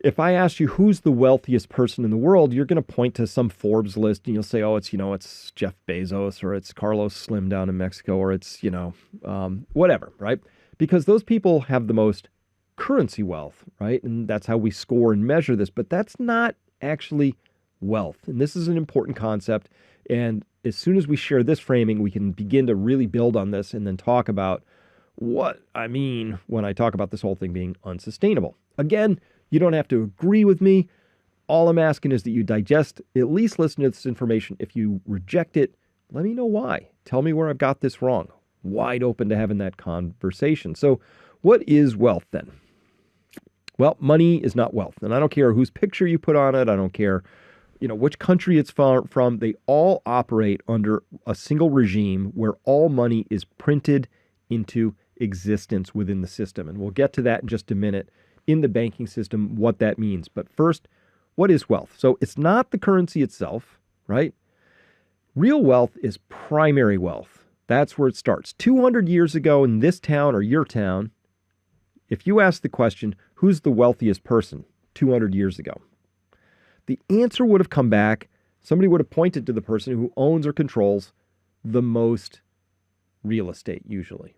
if I ask you who's the wealthiest person in the world, you're going to point to some Forbes list and you'll say, oh, it's Jeff Bezos or it's Carlos Slim down in Mexico or it's, whatever, right? Because those people have the most currency wealth, right? And that's how we score and measure this, but that's not actually wealth. And this is an important concept. And as soon as we share this framing, we can begin to really build on this and then talk about what I mean when I talk about this whole thing being unsustainable. Again, you don't have to agree with me. All I'm asking is that you digest, at least listen to this information. If you reject it, let me know why. Tell me where I've got this wrong. Wide open to having that conversation. So what is wealth then? Well, money is not wealth. And I don't care whose picture you put on it. I don't care, which country it's from. They all operate under a single regime where all money is printed into existence within the system. And we'll get to that in just a minute in the banking system, what that means. But first, what is wealth? So it's not the currency itself, right? Real wealth is primary wealth. That's where it starts. 200 years ago in this town or your town, if you ask the question, who's the wealthiest person 200 years ago? The answer would have come back. Somebody would have pointed to the person who owns or controls the most real estate, usually.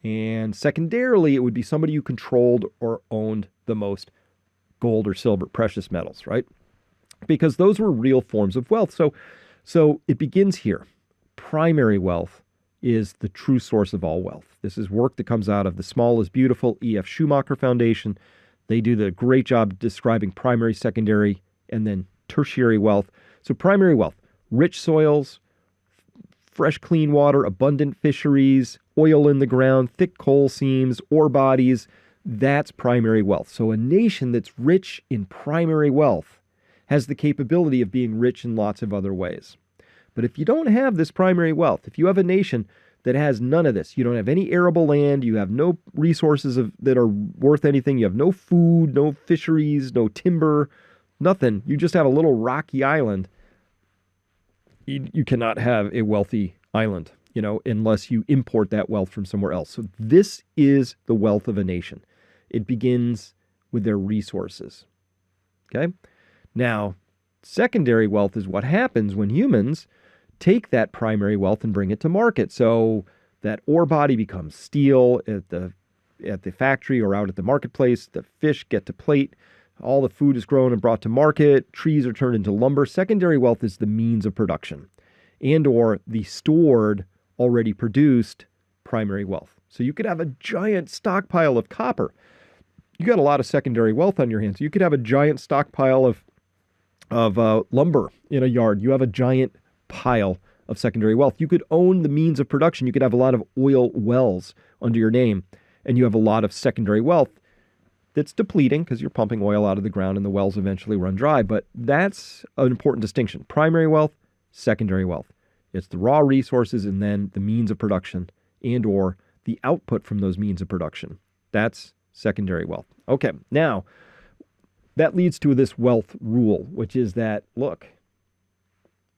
And secondarily, it would be somebody who controlled or owned the most gold or silver, precious metals, right? Because those were real forms of wealth. So it begins here. Primary wealth is the true source of all wealth. This is work that comes out of the Small is Beautiful E.F. Schumacher Foundation. They do the great job describing primary, secondary, and then tertiary wealth. So primary wealth, rich soils, fresh, clean water, abundant fisheries, oil in the ground, thick coal seams, ore bodies. That's primary wealth. So a nation that's rich in primary wealth has the capability of being rich in lots of other ways. But if you don't have this primary wealth, if you have a nation that has none of this, you don't have any arable land, you have no resources that are worth anything, you have no food, no fisheries, no timber, nothing. You just have a little rocky island. You cannot have a wealthy island, unless you import that wealth from somewhere else. So this is the wealth of a nation. It begins with their resources. Okay? Now, secondary wealth is what happens when humans take that primary wealth and bring it to market. So that ore body becomes steel at the factory or out at the marketplace. The fish get to plate. All the food is grown and brought to market. Trees are turned into lumber. Secondary wealth is the means of production and or the stored, already produced primary wealth. So you could have a giant stockpile of copper. You got a lot of secondary wealth on your hands. You could have a giant stockpile of lumber in a yard. You have a giant pile of secondary wealth. You could own the means of production. You could have a lot of oil wells under your name, and you have a lot of secondary wealth that's depleting because you're pumping oil out of the ground and the wells eventually run dry. But that's an important distinction. Primary wealth, secondary wealth. It's the raw resources and then the means of production and or the output from those means of production. That's secondary wealth. Okay, now that leads to this wealth rule, which is that, look,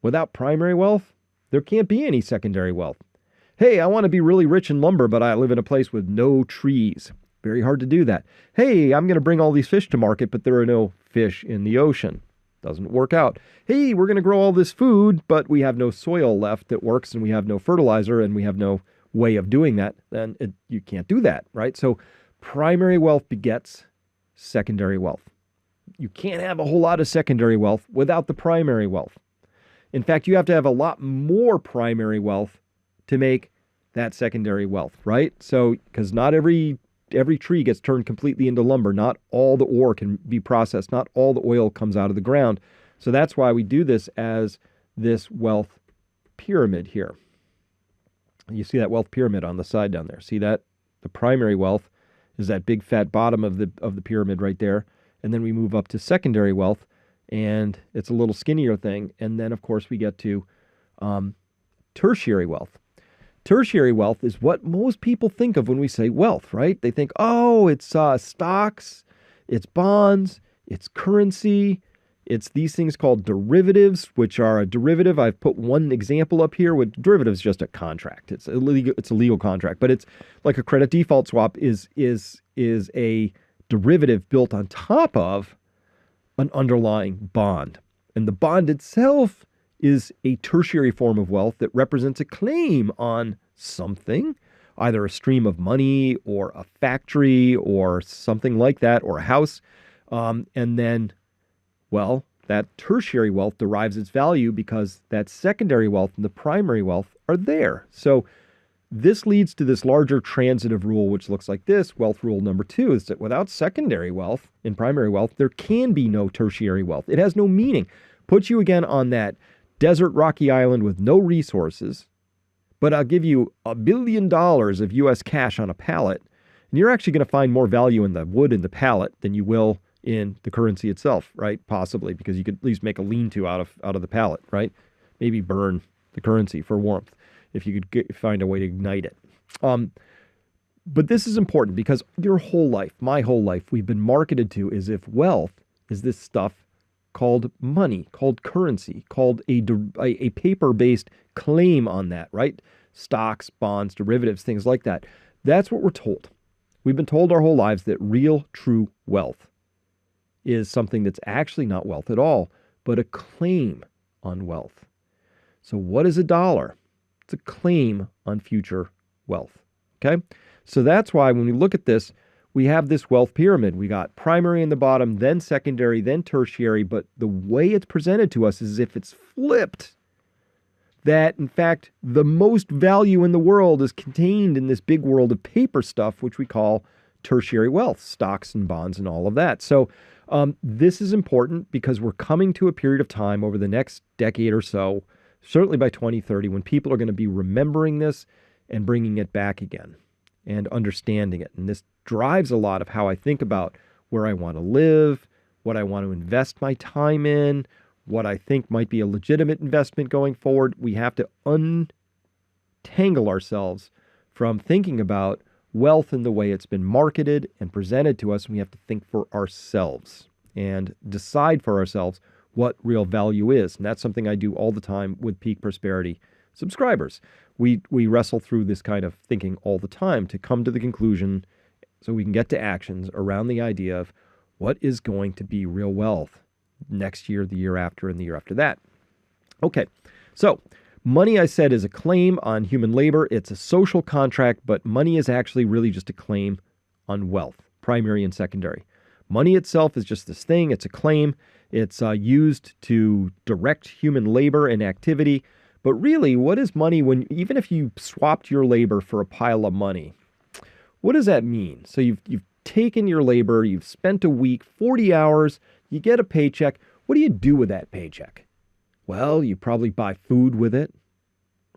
without primary wealth, there can't be any secondary wealth. Hey, I want to be really rich in lumber, but I live in a place with no trees. Very hard to do that. Hey, I'm going to bring all these fish to market, but there are no fish in the ocean. Doesn't work out. Hey, we're going to grow all this food, but we have no soil left that works, and we have no fertilizer, and we have no way of doing that. Then you can't do that, right? So primary wealth begets secondary wealth. You can't have a whole lot of secondary wealth without the primary wealth. In fact, you have to have a lot more primary wealth to make that secondary wealth, right? So, because not every tree gets turned completely into lumber. Not all the ore can be processed. Not all the oil comes out of the ground. So that's why we do this as this wealth pyramid here. You see that wealth pyramid on the side down there. See that? The primary wealth is that big fat bottom of the pyramid right there. And then we move up to secondary wealth, and it's a little skinnier thing. And then, of course, we get to tertiary wealth. Tertiary wealth is what most people think of when we say wealth, right? They think, oh, it's stocks, it's bonds, it's currency, it's these things called derivatives, which are a derivative. I've put one example up here. With derivative is just a contract. It's a legal contract, but it's like a credit default swap is a derivative built on top of an underlying bond. And the bond itself is a tertiary form of wealth that represents a claim on something, either a stream of money or a factory or something like that, or a house. And then, well, that tertiary wealth derives its value because that secondary wealth and the primary wealth are there. So this leads to this larger transitive rule, which looks like this. Wealth rule number 2 is that without secondary wealth and primary wealth, there can be no tertiary wealth. It has no meaning. Puts you again on that desert rocky island with no resources, but I'll give you $1 billion of US cash on a pallet, and you're actually going to find more value in the wood in the pallet than you will in the currency itself, right? Possibly, because you could at least make a lean-to out of the pallet, right? Maybe burn the currency for warmth if you could find a way to ignite it. But this is important because your whole life, my whole life, we've been marketed to as if wealth is this stuff called money, called currency, called a paper-based claim on that, right? Stocks, bonds, derivatives, things like that. That's what we're told. We've been told our whole lives that real, true wealth is something that's actually not wealth at all, but a claim on wealth. So what is a dollar? It's a claim on future wealth, okay? So that's why when we look at this, we have this wealth pyramid. We got primary in the bottom, then secondary, then tertiary, but the way it's presented to us is as if it's flipped. That, in fact, the most value in the world is contained in this big world of paper stuff, which we call tertiary wealth, stocks and bonds and all of that. So this is important because we're coming to a period of time over the next decade or so, certainly by 2030, when people are going to be remembering this and bringing it back again and understanding it. And this drives a lot of how I think about where I want to live, what I want to invest my time in, what I think might be a legitimate investment going forward. We have to untangle ourselves from thinking about wealth in the way it's been marketed and presented to us. And we have to think for ourselves and decide for ourselves what real value is. And that's something I do all the time with Peak Prosperity subscribers. We wrestle through this kind of thinking all the time to come to the conclusion so we can get to actions around the idea of what is going to be real wealth next year, the year after, and the year after that. Okay, so money, I said, is a claim on human labor. It's a social contract, but money is actually really just a claim on wealth, primary and secondary. Money itself is just this thing. It's a claim. It's used to direct human labor and activity. But really, what is money when, even if you swapped your labor for a pile of money, what does that mean? So you've taken your labor, you've spent a week, 40 hours, you get a paycheck. What do you do with that paycheck? Well, you probably buy food with it,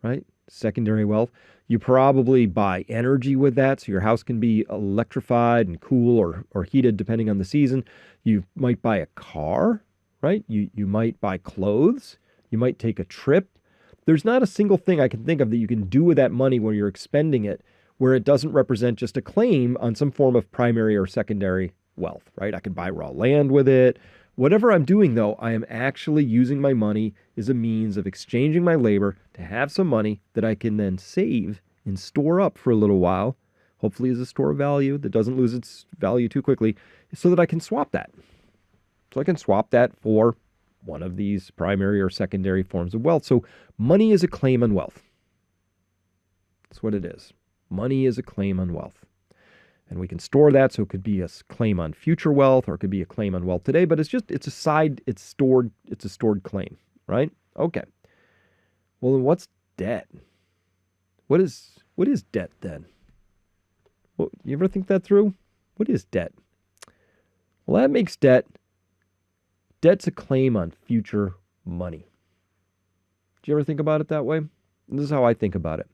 right? Secondary wealth. You probably buy energy with that, so your house can be electrified and cool or heated depending on the season. You might buy a car, right? You might buy clothes. You might take a trip. There's not a single thing I can think of that you can do with that money when you're expending it where it doesn't represent just a claim on some form of primary or secondary wealth, right? I can buy raw land with it. Whatever I'm doing, though, I am actually using my money as a means of exchanging my labor to have some money that I can then save and store up for a little while, hopefully as a store of value that doesn't lose its value too quickly, so that I can swap that. So I can swap that for one of these primary or secondary forms of wealth. So money is a claim on wealth. That's what it is. Money is a claim on wealth. And we can store that, so it could be a claim on future wealth or it could be a claim on wealth today, but it's a stored claim, right? Okay. Well, then what's debt? What is debt then? Well, you ever think that through? What is debt? Well, that makes debt's a claim on future money. Do you ever think about it that way? This is how I think about it.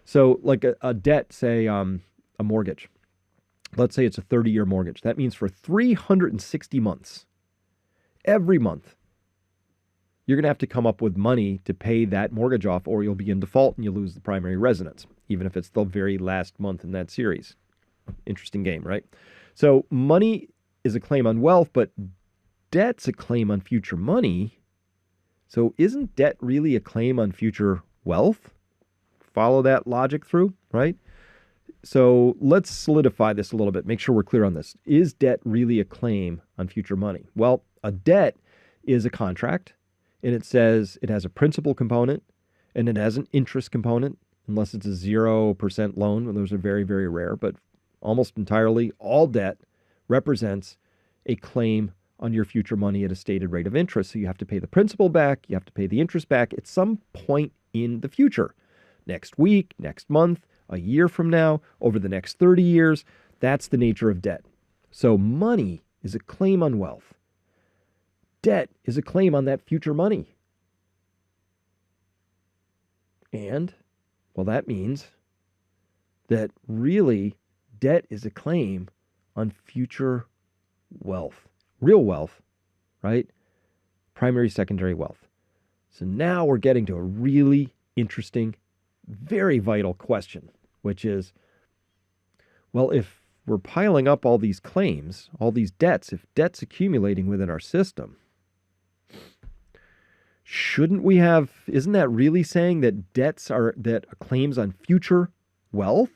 So like a debt, say a mortgage. Let's say it's a 30-year mortgage. That means for 360 months, every month, you're going to have to come up with money to pay that mortgage off, or you'll be in default and you'll lose the primary residence, even if it's the very last month in that series. Interesting game, right? So money is a claim on wealth, but debt's a claim on future money. So isn't debt really a claim on future wealth? Follow that logic through, right? So let's solidify this a little bit, make sure we're clear on this. Is debt really a claim on future money? Well, A debt is a contract, and it says it has a principal component and it has an interest component, unless it's a 0% loan. Those are very, very rare, but almost entirely all debt represents a claim on your future money at a stated rate of interest. So you have to pay the principal back, you have to pay the interest back at some point in the future. Next week, next month, a year from now, over the next 30 years. That's the nature of debt. So money is a claim on wealth. Debt is a claim on that future money. And, well, that means that really debt is a claim on future wealth, real wealth, right? Primary, secondary wealth. So now we're getting to a really interesting, very vital question, which is, well, if we're piling up all these claims, all these debts, if debt's accumulating within our system, shouldn't we have, isn't that really saying that that claims on future wealth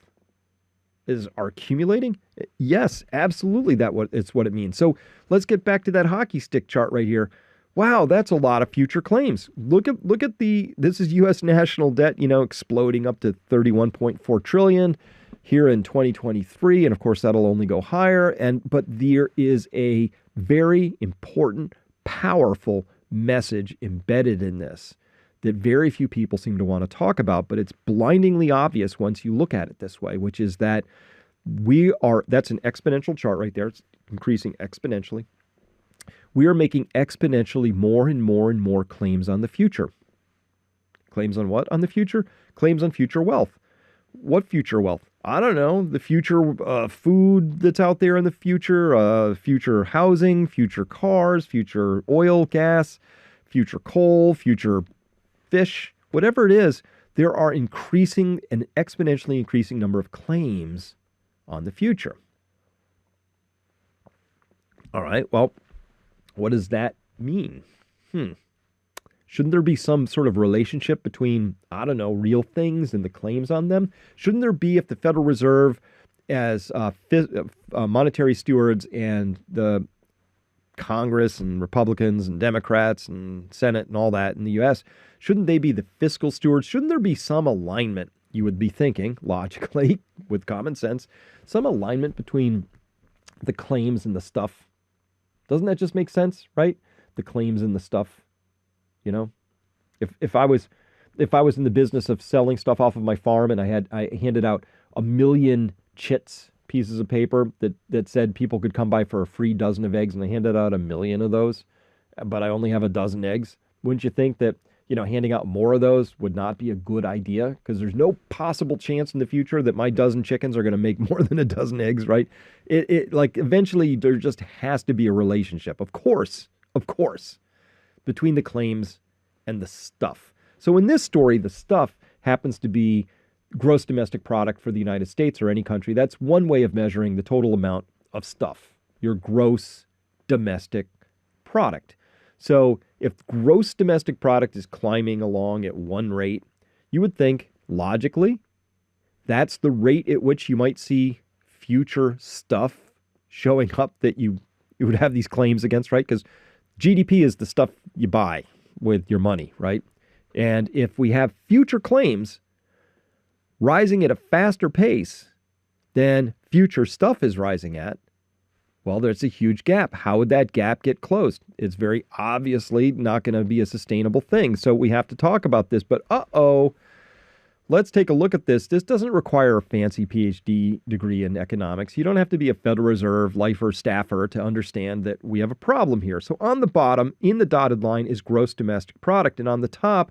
are accumulating? Yes, absolutely. It's what it means. So let's get back to that hockey stick chart right here. Wow, that's a lot of future claims. Look at this is U.S. national debt, exploding up to 31.4 trillion here in 2023. And of course, that'll only go higher. But there is a very important, powerful message embedded in this that very few people seem to want to talk about, but it's blindingly obvious once you look at it this way, which is that that's an exponential chart right there. It's increasing exponentially. We are making exponentially more and more and more claims on the future. Claims on what? On the future? Claims on future wealth. What future wealth? I don't know. The future food that's out there in the future, future housing, future cars, future oil, gas, future coal, future fish, whatever it is, there are an exponentially increasing number of claims on the future. All right, well, what does that mean? Shouldn't there be some sort of relationship between, I don't know, real things and the claims on them? Shouldn't there be, if the Federal Reserve, as monetary stewards, and the Congress and Republicans and Democrats and Senate and all that in the U.S., shouldn't they be the fiscal stewards? Shouldn't there be some alignment, you would be thinking, logically, with common sense, some alignment between the claims and the stuff? Doesn't that just make sense, right? The claims and the stuff. If I was in the business of selling stuff off of my farm and I handed out 1 million chits, pieces of paper that said people could come by for a free dozen of eggs, and I handed out 1 million of those, but I only have a dozen eggs, wouldn't you think that handing out more of those would not be a good idea? Because there's no possible chance in the future that my dozen chickens are going to make more than a dozen eggs, right? Like eventually there just has to be a relationship, of course, between the claims and the stuff. So in this story, the stuff happens to be gross domestic product for the United States or any country. That's one way of measuring the total amount of stuff, your gross domestic product. So if gross domestic product is climbing along at one rate, you would think, logically, that's the rate at which you might see future stuff showing up that you would have these claims against, right? Because GDP is the stuff you buy with your money, right? And if we have future claims rising at a faster pace than future stuff is rising at, well, there's a huge gap. How would that gap get closed? It's very obviously not going to be a sustainable thing. So we have to talk about this. But let's take a look at this. This doesn't require a fancy PhD degree in economics. You don't have to be a Federal Reserve lifer staffer to understand that we have a problem here. So on the bottom, in the dotted line, is gross domestic product. And on the top,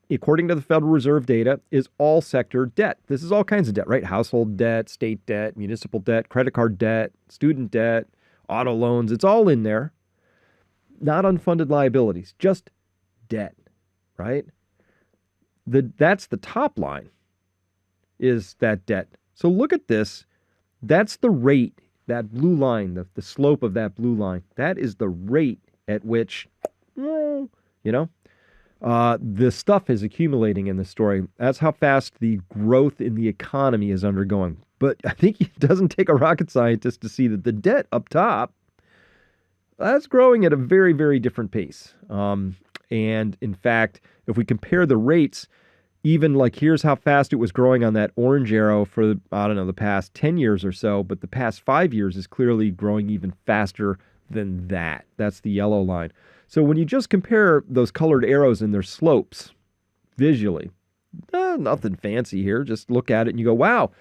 according to the Federal Reserve data, is all sector debt. This is all kinds of debt, right? Household debt, state debt, municipal debt, credit card debt, student debt, auto loans. It's all in there. Not unfunded liabilities, just debt, right? That's the top line, is that debt. So look at this. That's the rate, that blue line, the slope of that blue line. That is the rate at which, the stuff is accumulating in the story. That's how fast the growth in the economy is undergoing. But I think it doesn't take a rocket scientist to see that the debt up top, That's growing at a very, very different pace. And in fact, if we compare the rates, even like here's how fast it was growing on that orange arrow for, I don't know, the past 10 years or so, but the past 5 years is clearly growing even faster than that. That's the yellow line. So when you just compare those colored arrows and their slopes visually, nothing fancy here. Just look at it and you go, wow,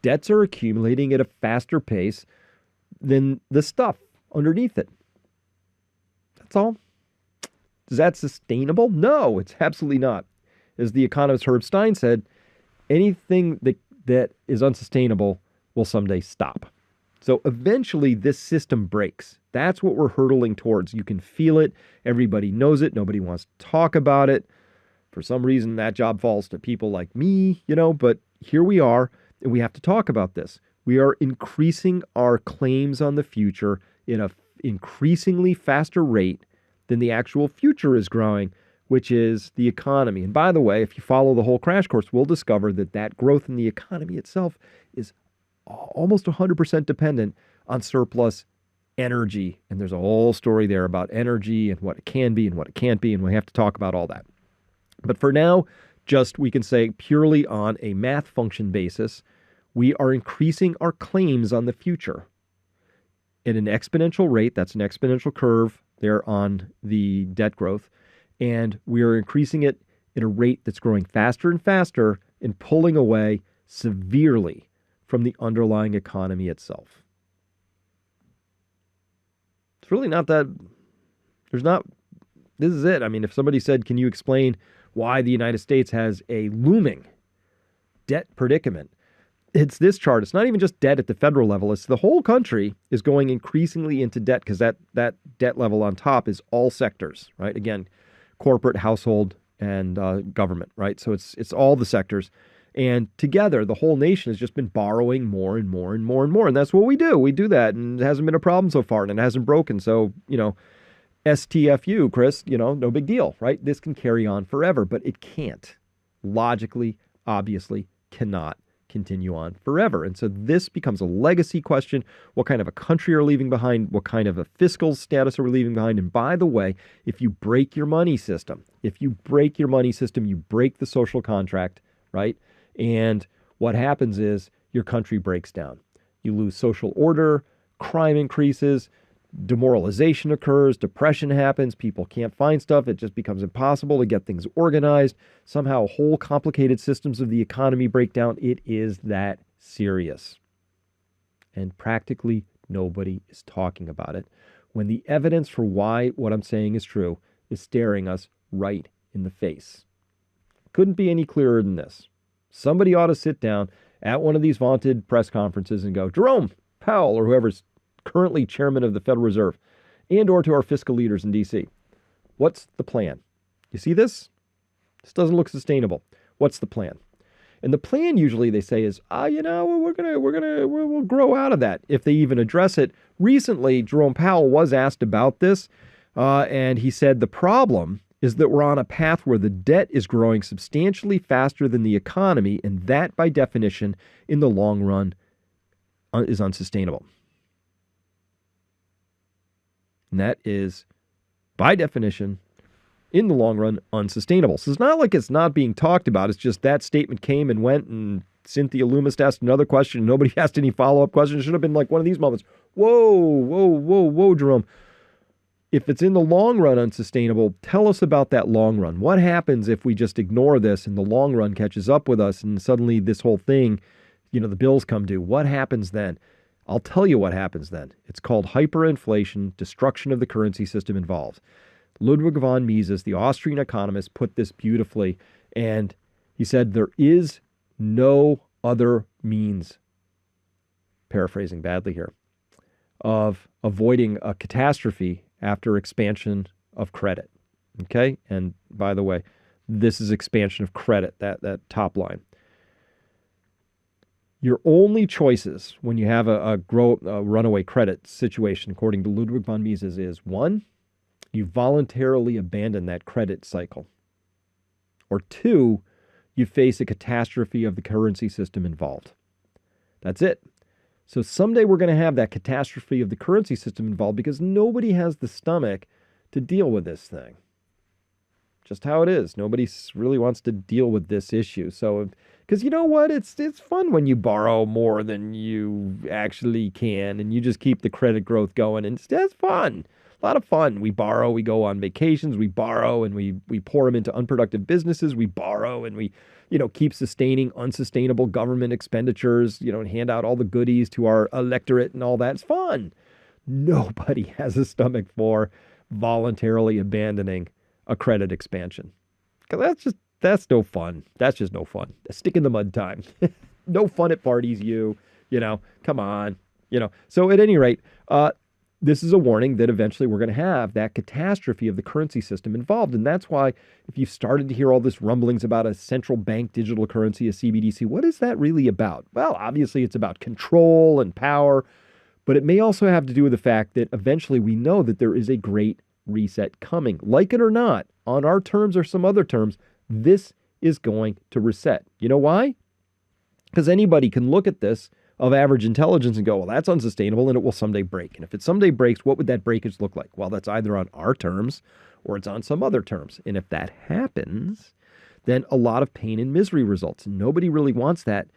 debts are accumulating at a faster pace than the stuff underneath it. That's all. Is that sustainable? No, it's absolutely not. As the economist Herb Stein said, anything that is unsustainable will someday stop. So eventually this system breaks. That's what we're hurtling towards. You can feel it. Everybody knows it. Nobody wants to talk about it. For some reason, that job falls to people like me, but here we are, and we have to talk about this. We are increasing our claims on the future in an increasingly faster rate than the actual future is growing, which is the economy. And by the way, if you follow the whole crash course, we'll discover that growth in the economy itself is almost 100% dependent on surplus energy. And there's a whole story there about energy and what it can be and what it can't be, and we have to talk about all that. But for now, we can say purely on a math function basis, we are increasing our claims on the future at an exponential rate. That's an exponential curve there on the debt growth. And we are increasing it at a rate that's growing faster and faster and pulling away severely from the underlying economy itself. It's really not that, this is it. I mean, if somebody said, can you explain why the United States has a looming debt predicament? It's this chart. It's not even just debt at the federal level. It's the whole country is going increasingly into debt because that debt level on top is all sectors, right? Again, corporate, household, and government, right? So it's all the sectors. And together, the whole nation has just been borrowing more and more and more and more. And that's what we do. We do that. And it hasn't been a problem so far. And it hasn't broken. So, STFU, Chris, no big deal, right? This can carry on forever. But it can't. Logically, obviously, cannot continue on forever. And so this becomes a legacy question. What kind of a country are we leaving behind? What kind of a fiscal status are we leaving behind? And by the way, if you break your money system, you break the social contract, right? And what happens is your country breaks down. You lose social order, crime increases, demoralization occurs, depression happens, people can't find stuff, it just becomes impossible to get things organized. Somehow whole complicated systems of the economy break down. It is that serious. And practically nobody is talking about it when the evidence for why what I'm saying is true is staring us right in the face. Couldn't be any clearer than this. Somebody ought to sit down at one of these vaunted press conferences and go, Jerome Powell, or whoever's currently chairman of the Federal Reserve, and or to our fiscal leaders in D.C. What's the plan? You see this? This doesn't look sustainable. What's the plan? And the plan usually they say is, we'll grow out of that if they even address it. Recently, Jerome Powell was asked about this, and he said the problem is that we're on a path where the debt is growing substantially faster than the economy, and that, by definition, in the long run, is unsustainable. And that is, by definition, in the long run, unsustainable. So it's not like it's not being talked about. It's just that statement came and went, and Cynthia Loomis asked another question. Nobody asked any follow-up questions. It should have been like one of these moments. Whoa, Jerome. If it's in the long run unsustainable, tell us about that long run. What happens if we just ignore this and the long run catches up with us and suddenly this whole thing, the bills come due? What happens then? I'll tell you what happens then. It's called hyperinflation, destruction of the currency system involved. Ludwig von Mises, the Austrian economist, put this beautifully, and he said there is no other means, paraphrasing badly here, of avoiding a catastrophe after expansion of credit. Okay? And by the way, this is expansion of credit, that top line. Your only choices when you have a runaway credit situation, according to Ludwig von Mises, is one, you voluntarily abandon that credit cycle. Or two, you face a catastrophe of the currency system involved. That's it. So someday we're going to have that catastrophe of the currency system involved because nobody has the stomach to deal with this thing. Just how it is. Nobody really wants to deal with this issue. So, because you know what? It's fun when you borrow more than you actually can, and you just keep the credit growth going, and it's fun. A lot of fun. We borrow, we go on vacations, we borrow, and we pour them into unproductive businesses. We borrow, and we, keep sustaining unsustainable government expenditures, and hand out all the goodies to our electorate and all that. It's fun. Nobody has a stomach for voluntarily abandoning a credit expansion. Because that's no fun. That's just no fun. Stick in the mud time. No fun at parties, come on. So at any rate, this is a warning that eventually we're going to have that catastrophe of the currency system involved. And that's why if you've started to hear all this rumblings about a central bank digital currency, a CBDC, what is that really about? Well, obviously it's about control and power, but it may also have to do with the fact that eventually we know that there is a great reset coming. Like it or not, on our terms or some other terms, this is going to reset. You know why? Because anybody can look at this of average intelligence and go, well, that's unsustainable and it will someday break. And if it someday breaks, what would that breakage look like? Well, that's either on our terms or it's on some other terms. And if that happens, then a lot of pain and misery results. And nobody really wants that,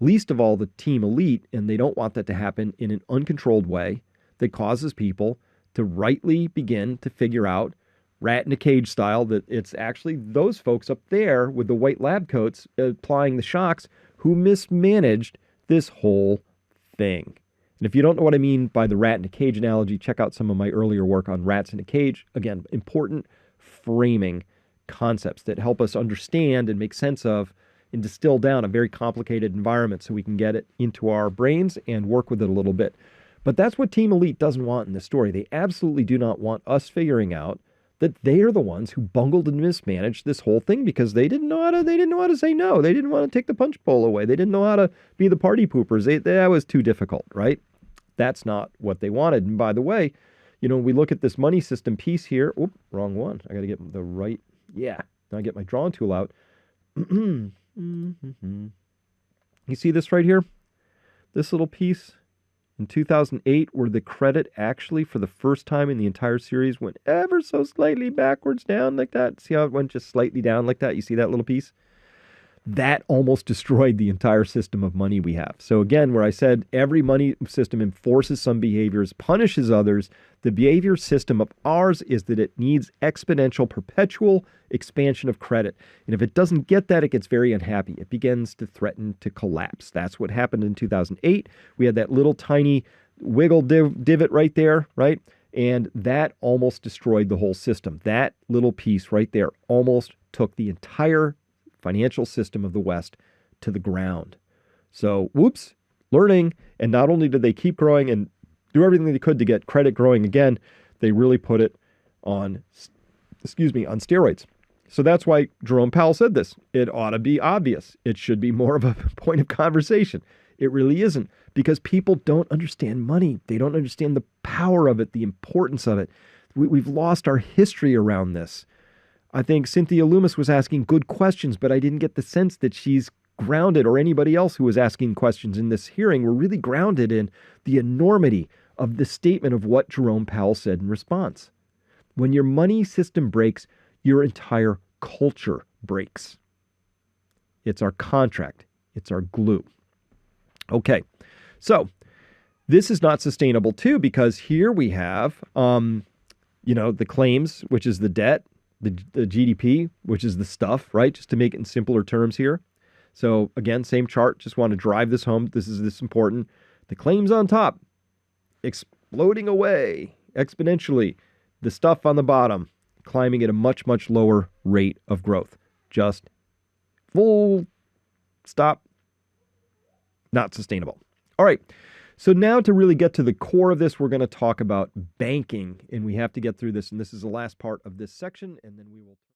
least of all the team elite, and they don't want that to happen in an uncontrolled way that causes people to rightly begin to figure out, rat in a cage style, that it's actually those folks up there with the white lab coats applying the shocks who mismanaged this whole thing. And if you don't know what I mean by the rat in a cage analogy, check out some of my earlier work on rats in a cage. Again, important framing concepts that help us understand and make sense of and distill down a very complicated environment so we can get it into our brains and work with it a little bit. But that's what Team Elite doesn't want in this story. They absolutely do not want us figuring out that they are the ones who bungled and mismanaged this whole thing because they didn't know how to say no. They didn't want to take the punch bowl away. They didn't know how to be the party poopers. That was too difficult, right? That's not what they wanted. And by the way, we look at this money system piece here. Oop, wrong one. I got to get the right. Yeah. Now I get my drawing tool out. You see this right here? This little piece in 2008, where the credit actually, for the first time in the entire series, went ever so slightly backwards down like that. See how it went just slightly down like that? You see that little piece? That almost destroyed the entire system of money we have. So again, where I said every money system enforces some behaviors, punishes others, the behavior system of ours is that it needs exponential, perpetual expansion of credit. And if it doesn't get that, it gets very unhappy. It begins to threaten to collapse. That's what happened in 2008. We had that little tiny wiggle divot right there, right? And that almost destroyed the whole system. That little piece right there almost took the entire financial system of the West to the ground. So, whoops, learning. And not only did they keep growing and do everything they could to get credit growing again, they really put it on steroids. So that's why Jerome Powell said this. It ought to be obvious. It should be more of a point of conversation. It really isn't, because people don't understand money. They don't understand the power of it, the importance of it. We've lost our history around this. I think Cynthia Loomis was asking good questions, but I didn't get the sense that she's grounded, or anybody else who was asking questions in this hearing were really grounded in the enormity of the statement of what Jerome Powell said in response. When your money system breaks, your entire culture breaks. It's our contract. It's our glue. Okay, so this is not sustainable too, because here we have, the claims, which is the debt, the GDP, which is the stuff, right? Just to make it in simpler terms here. So again, same chart, just want to drive this home. This is important. The claims on top, exploding away exponentially. The stuff on the bottom, climbing at a much, much lower rate of growth. Just full stop, not sustainable. All right. So now to really get to the core of this, we're going to talk about banking, and we have to get through this. And this is the last part of this section, and then we will